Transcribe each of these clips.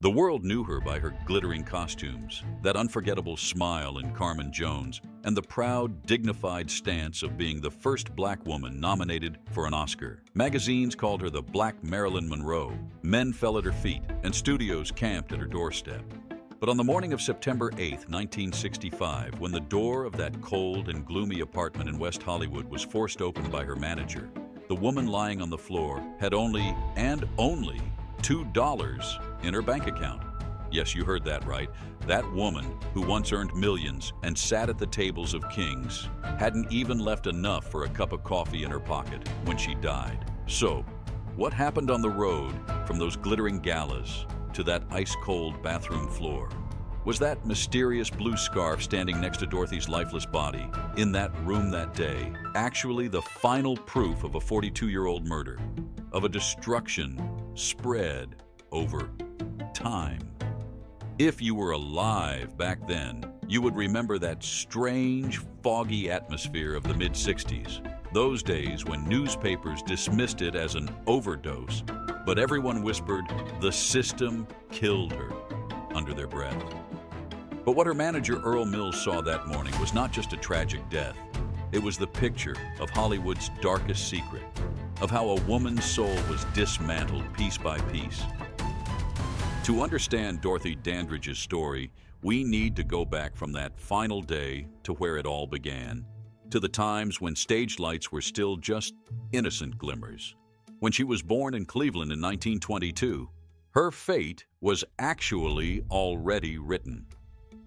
The world knew her by her glittering costumes, that unforgettable smile in Carmen Jones, and the proud, dignified stance of being the first black woman nominated for an Oscar. Magazines called her the Black Marilyn Monroe. Men fell at her feet, and studios camped at her doorstep. But on the morning of September 8, 1965, when the door of that cold and gloomy apartment in West Hollywood was forced open by her manager, the woman lying on the floor had only $2 in her bank account. Yes, you heard that right. That woman, who once earned millions and sat at the tables of kings, hadn't even left enough for a cup of coffee in her pocket when she died. So, what happened on the road from those glittering galas to that ice-cold bathroom floor? Was that mysterious blue scarf standing next to Dorothy's lifeless body in that room that day actually the final proof of a 42-year-old murder, of a destruction spread over time? If you were alive back then, you would remember that strange, foggy atmosphere of the mid-60s, those days when newspapers dismissed it as an overdose, but everyone whispered, "The system killed her," under their breath. But what her manager Earl Mills saw that morning was not just a tragic death. It was the picture of Hollywood's darkest secret, of how a woman's soul was dismantled piece by piece. To understand Dorothy Dandridge's story, we need to go back from that final day to where it all began, to the times when stage lights were still just innocent glimmers. When she was born in Cleveland in 1922, her fate was actually already written.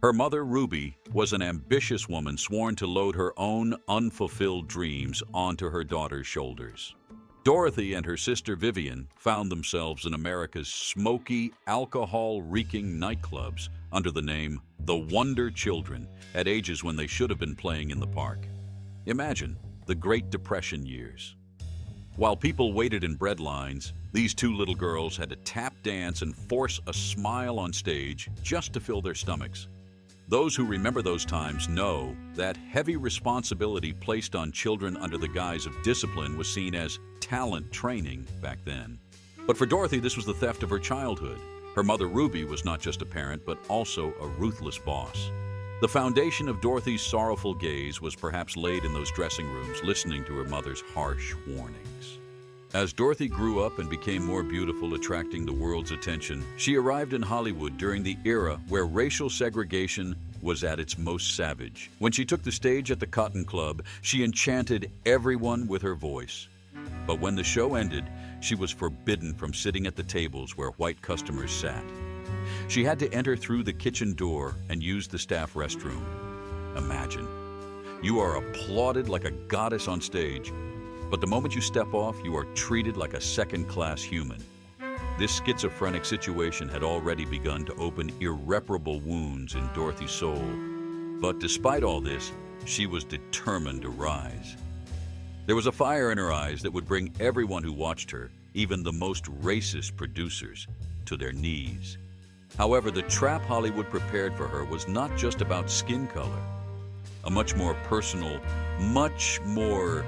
Her mother, Ruby, was an ambitious woman sworn to load her own unfulfilled dreams onto her daughter's shoulders. Dorothy and her sister Vivian found themselves in America's smoky, alcohol-reeking nightclubs under the name The Wonder Children at ages when they should have been playing in the park. Imagine the Great Depression years. While people waited in bread lines, these two little girls had to tap dance and force a smile on stage just to fill their stomachs. Those who remember those times know that heavy responsibility placed on children under the guise of discipline was seen as talent training back then. But for Dorothy, this was the theft of her childhood. Her mother, Ruby, was not just a parent, but also a ruthless boss. The foundation of Dorothy's sorrowful gaze was perhaps laid in those dressing rooms, listening to her mother's harsh warnings. As Dorothy grew up and became more beautiful, attracting the world's attention, she arrived in Hollywood during the era where racial segregation was at its most savage. When she took the stage at the Cotton Club, she enchanted everyone with her voice. But when the show ended, she was forbidden from sitting at the tables where white customers sat. She had to enter through the kitchen door and use the staff restroom. Imagine. You are applauded like a goddess on stage, but the moment you step off, you are treated like a second-class human. This schizophrenic situation had already begun to open irreparable wounds in Dorothy's soul. But despite all this, she was determined to rise. There was a fire in her eyes that would bring everyone who watched her, even the most racist producers, to their knees. However, the trap Hollywood prepared for her was not just about skin color. A much more personal, much more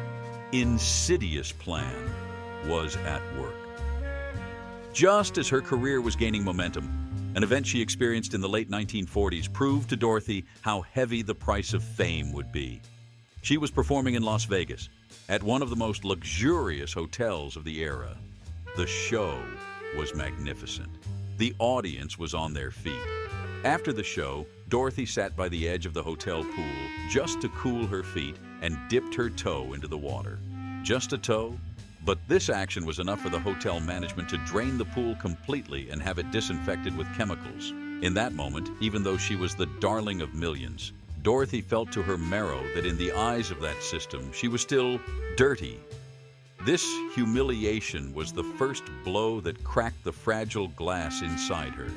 insidious plan was at work. Just as her career was gaining momentum, an event she experienced in the late 1940s proved to Dorothy how heavy the price of fame would be. She was performing in Las Vegas, at one of the most luxurious hotels of the era. The show was magnificent. The audience was on their feet. After the show, Dorothy sat by the edge of the hotel pool just to cool her feet and dipped her toe into the water. Just a toe, but this action was enough for the hotel management to drain the pool completely and have it disinfected with chemicals. In that moment, even though she was the darling of millions, Dorothy felt to her marrow that in the eyes of that system, she was still dirty. This humiliation was the first blow that cracked the fragile glass inside her.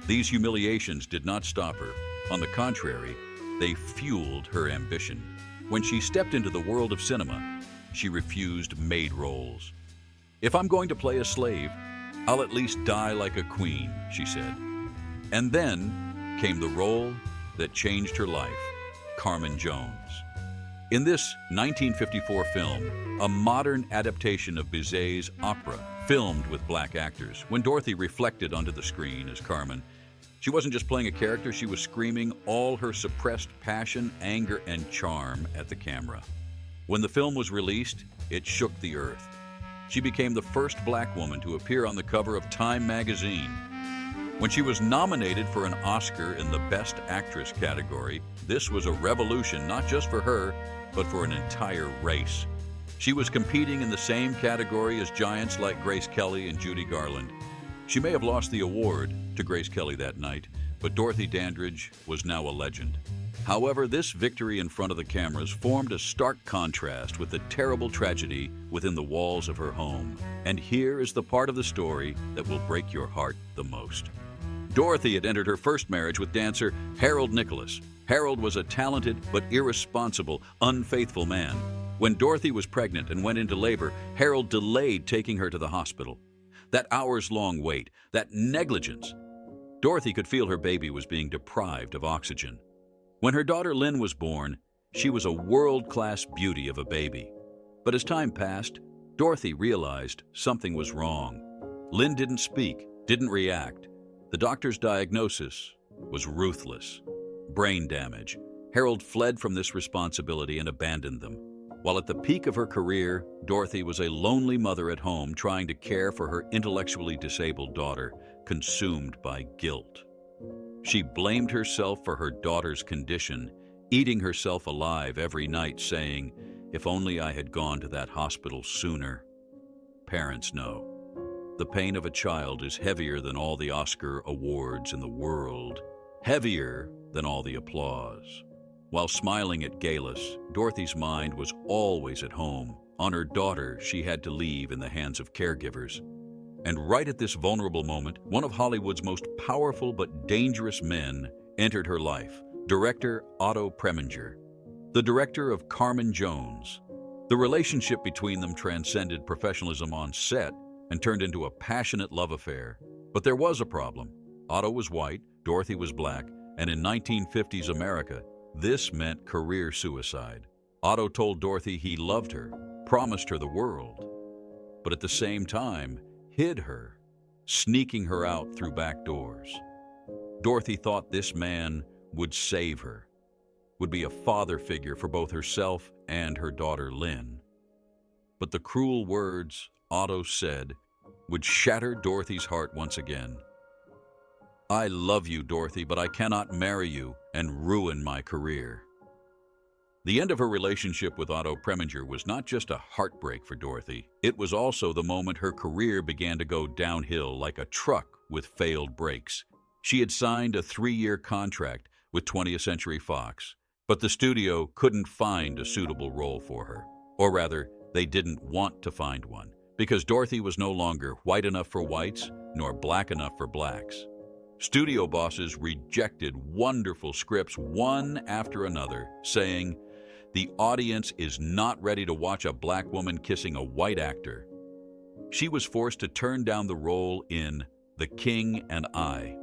These humiliations did not stop her. On the contrary, they fueled her ambition. When she stepped into the world of cinema, she refused maid roles. "If I'm going to play a slave, I'll at least die like a queen," she said. And then came the role that changed her life, Carmen Jones. In this 1954 film, a modern adaptation of Bizet's opera filmed with black actors. When Dorothy reflected onto the screen as Carmen, she wasn't just playing a character, she was screaming all her suppressed passion, anger, and charm at the camera. When the film was released, it shook the earth. She became the first black woman to appear on the cover of Time magazine. When she was nominated for an Oscar in the Best Actress category, this was a revolution not just for her, but for an entire race. She was competing in the same category as giants like Grace Kelly and Judy Garland. She may have lost the award to Grace Kelly that night, but Dorothy Dandridge was now a legend. However, this victory in front of the cameras formed a stark contrast with the terrible tragedy within the walls of her home. And here is the part of the story that will break your heart the most. Dorothy had entered her first marriage with dancer Harold Nicholas. Harold was a talented but irresponsible, unfaithful man. When Dorothy was pregnant and went into labor, Harold delayed taking her to the hospital. That hours-long wait, that negligence. Dorothy could feel her baby was being deprived of oxygen. When her daughter Lynn was born, she was a world-class beauty of a baby. But as time passed, Dorothy realized something was wrong. Lynn didn't speak, didn't react. The doctor's diagnosis was ruthless. Brain damage. Harold fled from this responsibility and abandoned them. While at the peak of her career, Dorothy was a lonely mother at home trying to care for her intellectually disabled daughter, consumed by guilt. She blamed herself for her daughter's condition, eating herself alive every night, saying, "If only I had gone to that hospital sooner." Parents know. The pain of a child is heavier than all the Oscar awards in the world, heavier than all the applause. While smiling at galas, Dorothy's mind was always at home. On her daughter, she had to leave in the hands of caregivers. And right at this vulnerable moment, one of Hollywood's most powerful but dangerous men entered her life, director Otto Preminger, the director of Carmen Jones. The relationship between them transcended professionalism on set and turned into a passionate love affair. But there was a problem. Otto was white, Dorothy was black, and in 1950s America, this meant career suicide. Otto told Dorothy he loved her, promised her the world, but at the same time, hid her, sneaking her out through back doors. Dorothy thought this man would save her, would be a father figure for both herself and her daughter Lynn. But the cruel words Otto said would shatter Dorothy's heart once again. "I love you, Dorothy, but I cannot marry you and ruin my career." The end of her relationship with Otto Preminger was not just a heartbreak for Dorothy. It was also the moment her career began to go downhill like a truck with failed brakes. She had signed a 3-year contract with 20th Century Fox, but the studio couldn't find a suitable role for her. Or rather, they didn't want to find one, because Dorothy was no longer white enough for whites, nor black enough for blacks. Studio bosses rejected wonderful scripts one after another, saying, "The audience is not ready to watch a black woman kissing a white actor." She was forced to turn down the role in The King and I.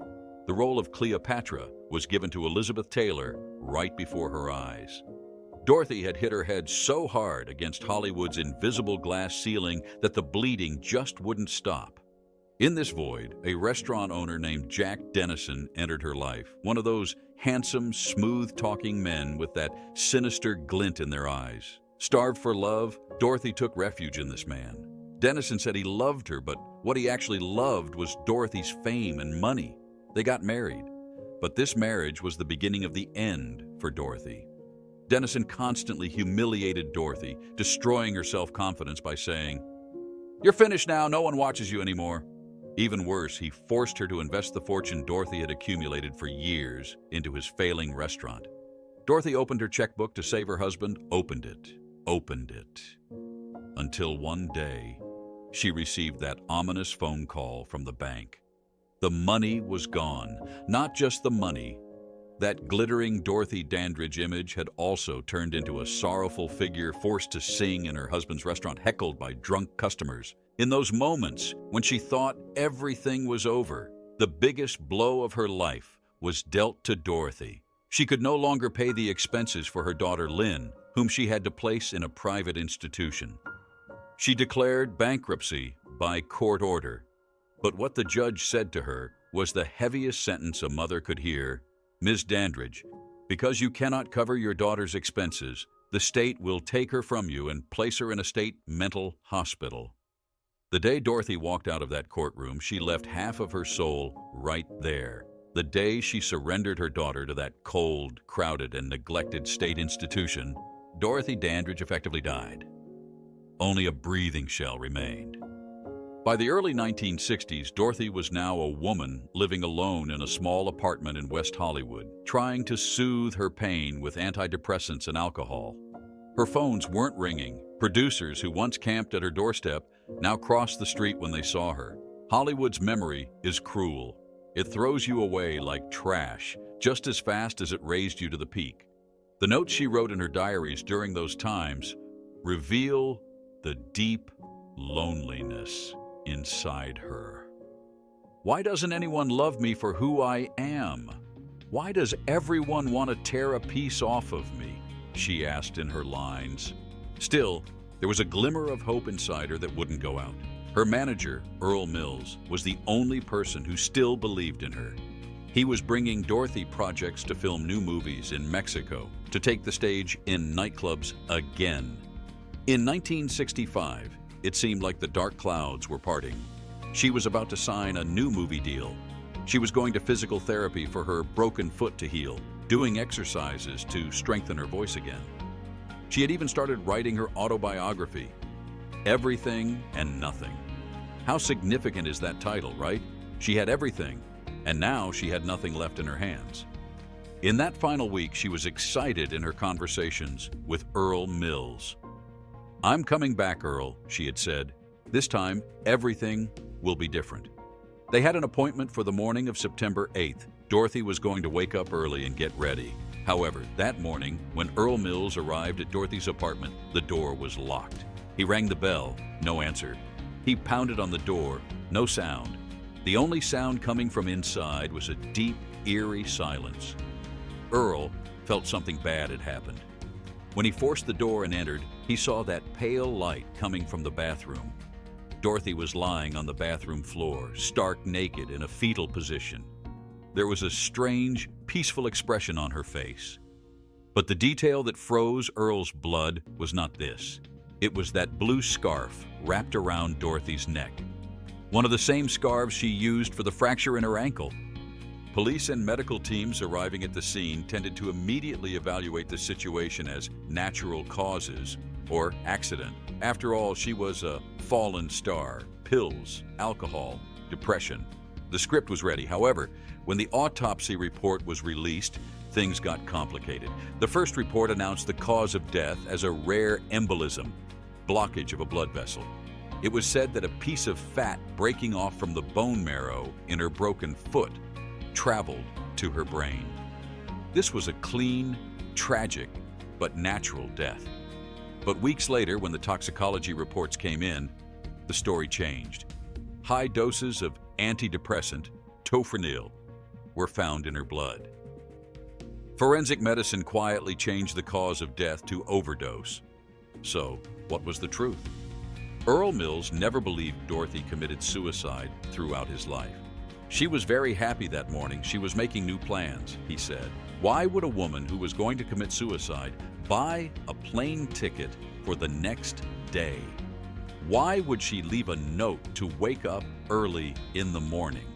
The role of Cleopatra was given to Elizabeth Taylor right before her eyes. Dorothy had hit her head so hard against Hollywood's invisible glass ceiling that the bleeding just wouldn't stop. In this void, a restaurant owner named Jack Dennison entered her life, one of those handsome, smooth-talking men with that sinister glint in their eyes. Starved for love, Dorothy took refuge in this man. Dennison said he loved her, but what he actually loved was Dorothy's fame and money. They got married, but this marriage was the beginning of the end for Dorothy. Dennison constantly humiliated Dorothy, destroying her self-confidence by saying, "You're finished now, no one watches you anymore." Even worse, he forced her to invest the fortune Dorothy had accumulated for years into his failing restaurant. Dorothy opened her checkbook to save her husband, opened it, until one day she received that ominous phone call from the bank. The money was gone. Not just the money. That glittering Dorothy Dandridge image had also turned into a sorrowful figure forced to sing in her husband's restaurant, heckled by drunk customers. In those moments when she thought everything was over, the biggest blow of her life was dealt to Dorothy. She could no longer pay the expenses for her daughter Lynn, whom she had to place in a private institution. She declared bankruptcy by court order. But what the judge said to her was the heaviest sentence a mother could hear. Ms. Dandridge, because you cannot cover your daughter's expenses, the state will take her from you and place her in a state mental hospital. The day Dorothy walked out of that courtroom, she left half of her soul right there. The day she surrendered her daughter to that cold, crowded, and neglected state institution, Dorothy Dandridge effectively died. Only a breathing shell remained. By the early 1960s, Dorothy was now a woman living alone in a small apartment in West Hollywood, trying to soothe her pain with antidepressants and alcohol. Her phones weren't ringing. Producers who once camped at her doorstep now crossed the street when they saw her. Hollywood's memory is cruel. It throws you away like trash, just as fast as it raised you to the peak. The notes she wrote in her diaries during those times reveal the deep loneliness inside her. Why doesn't anyone love me for who I am? Why does everyone want to tear a piece off of me? She asked in her lines. Still, there was a glimmer of hope inside her that wouldn't go out. Her manager, Earl Mills, was the only person who still believed in her. He was bringing Dorothy projects to film new movies in Mexico, to take the stage in nightclubs again. In 1965, it seemed like the dark clouds were parting. She was about to sign a new movie deal. She was going to physical therapy for her broken foot to heal, doing exercises to strengthen her voice again. She had even started writing her autobiography, Everything and Nothing. How significant is that title, right? She had everything, and now she had nothing left in her hands. In that final week, she was excited in her conversations with Earl Mills. "I'm coming back, Earl," she had said. "This time, everything will be different." They had an appointment for the morning of September 8th. Dorothy was going to wake up early and get ready. However, that morning, when Earl Mills arrived at Dorothy's apartment, the door was locked. He rang the bell, no answer. He pounded on the door, no sound. The only sound coming from inside was a deep, eerie silence. Earl felt something bad had happened. When he forced the door and entered, he saw that pale light coming from the bathroom. Dorothy was lying on the bathroom floor, stark naked in a fetal position. There was a strange, peaceful expression on her face. But the detail that froze Earl's blood was not this. It was that blue scarf wrapped around Dorothy's neck. One of the same scarves she used for the fracture in her ankle. Police and medical teams arriving at the scene tended to immediately evaluate the situation as natural causes or accident. After all, she was a fallen star, pills, alcohol, depression. The script was ready. However, when the autopsy report was released, things got complicated. The first report announced the cause of death as a rare embolism, blockage of a blood vessel. It was said that a piece of fat breaking off from the bone marrow in her broken foot traveled to her brain. This was a clean, tragic, but natural death. But weeks later, when the toxicology reports came in, the story changed. High doses of antidepressant, tofranil, were found in her blood. Forensic medicine quietly changed the cause of death to overdose. So, what was the truth? Earl Mills never believed Dorothy committed suicide throughout his life. She was very happy that morning. She was making new plans, he said. Why would a woman who was going to commit suicide buy a plane ticket for the next day? Why would she leave a note to wake up early in the morning?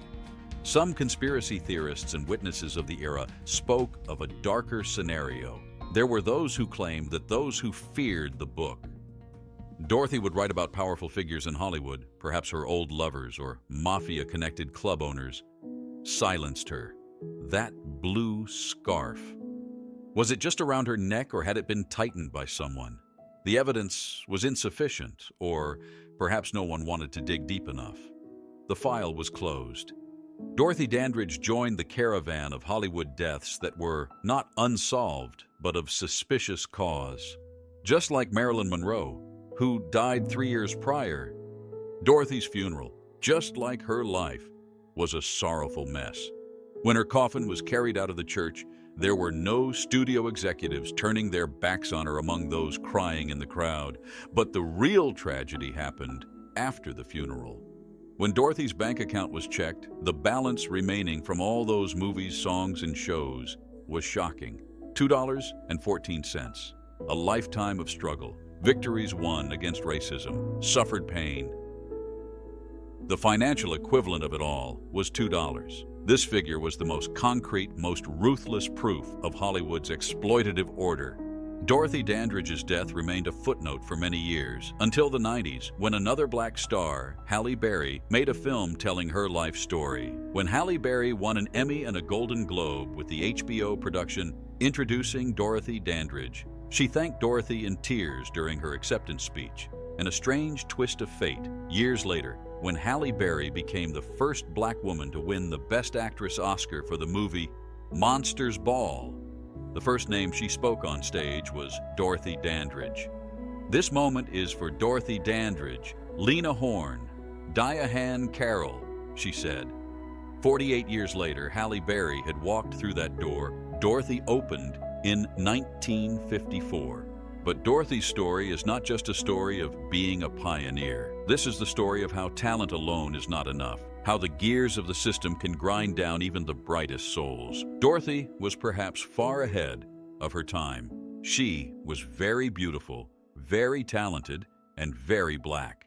Some conspiracy theorists and witnesses of the era spoke of a darker scenario. There were those who claimed that those who feared the book. Dorothy would write about powerful figures in Hollywood, perhaps her old lovers or mafia-connected club owners, silenced her. That blue scarf. Was it just around her neck, or had it been tightened by someone? The evidence was insufficient, or perhaps no one wanted to dig deep enough. The file was closed. Dorothy Dandridge joined the caravan of Hollywood deaths that were not unsolved, but of suspicious cause. Just like Marilyn Monroe, who died 3 years prior, Dorothy's funeral, just like her life, was a sorrowful mess. When her coffin was carried out of the church, There were no studio executives turning their backs on her among those crying in the crowd. But the real tragedy happened after the funeral. When Dorothy's bank account was checked, the balance remaining from all those movies, songs, and shows was shocking. $2.14. A lifetime of struggle, victories won against racism, suffered pain. The financial equivalent of it all was $2. This figure was the most concrete, most ruthless proof of Hollywood's exploitative order. Dorothy Dandridge's death remained a footnote for many years, until the 90s, when another black star, Halle Berry, made a film telling her life story. When Halle Berry won an Emmy and a Golden Globe with the HBO production Introducing Dorothy Dandridge, she thanked Dorothy in tears during her acceptance speech. And a strange twist of fate, years later, when Halle Berry became the first black woman to win the Best Actress Oscar for the movie Monsters Ball. The first name she spoke on stage was Dorothy Dandridge. This moment is for Dorothy Dandridge, Lena Horne, Diane Carroll, she said. 48 years later, Halle Berry had walked through that door Dorothy opened in 1954. But Dorothy's story is not just a story of being a pioneer. This is the story of how talent alone is not enough, how the gears of the system can grind down even the brightest souls. Dorothy was perhaps far ahead of her time. She was very beautiful, very talented, and very black.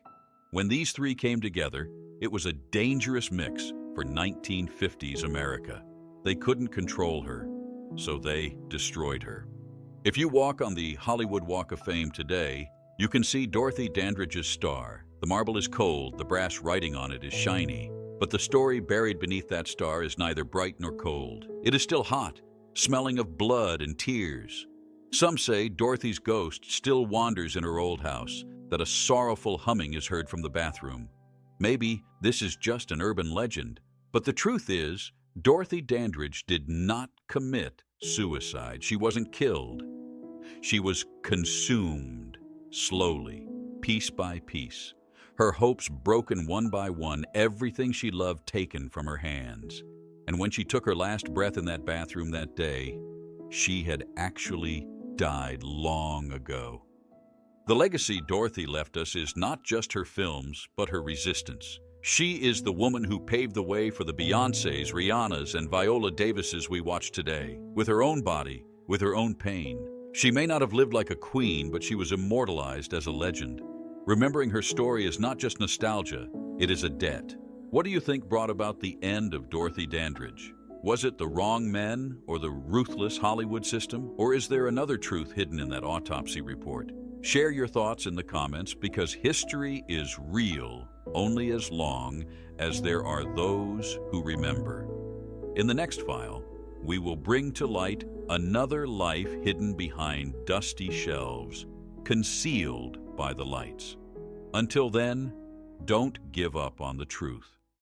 When these three came together, it was a dangerous mix for 1950s America. They couldn't control her, so they destroyed her. If you walk on the Hollywood Walk of Fame today, you can see Dorothy Dandridge's star. The marble is cold, the brass writing on it is shiny, but the story buried beneath that star is neither bright nor cold. It is still hot, smelling of blood and tears. Some say Dorothy's ghost still wanders in her old house, that a sorrowful humming is heard from the bathroom. Maybe this is just an urban legend, but the truth is, Dorothy Dandridge did not commit suicide. She wasn't killed. She was consumed, slowly, piece by piece. Her hopes broken one by one, everything she loved taken from her hands. And when she took her last breath in that bathroom that day, she had actually died long ago. The legacy Dorothy left us is not just her films, but her resistance. She is the woman who paved the way for the Beyoncés, Rihannas, and Viola Davises we watch today. With her own body, with her own pain. She may not have lived like a queen, but she was immortalized as a legend. Remembering her story is not just nostalgia, it is a debt. What do you think brought about the end of Dorothy Dandridge? Was it the wrong men or the ruthless Hollywood system? Or is there another truth hidden in that autopsy report? Share your thoughts in the comments, because history is real only as long as there are those who remember. In the next file, we will bring to light another life hidden behind dusty shelves, concealed by the lights. Until then, don't give up on the truth.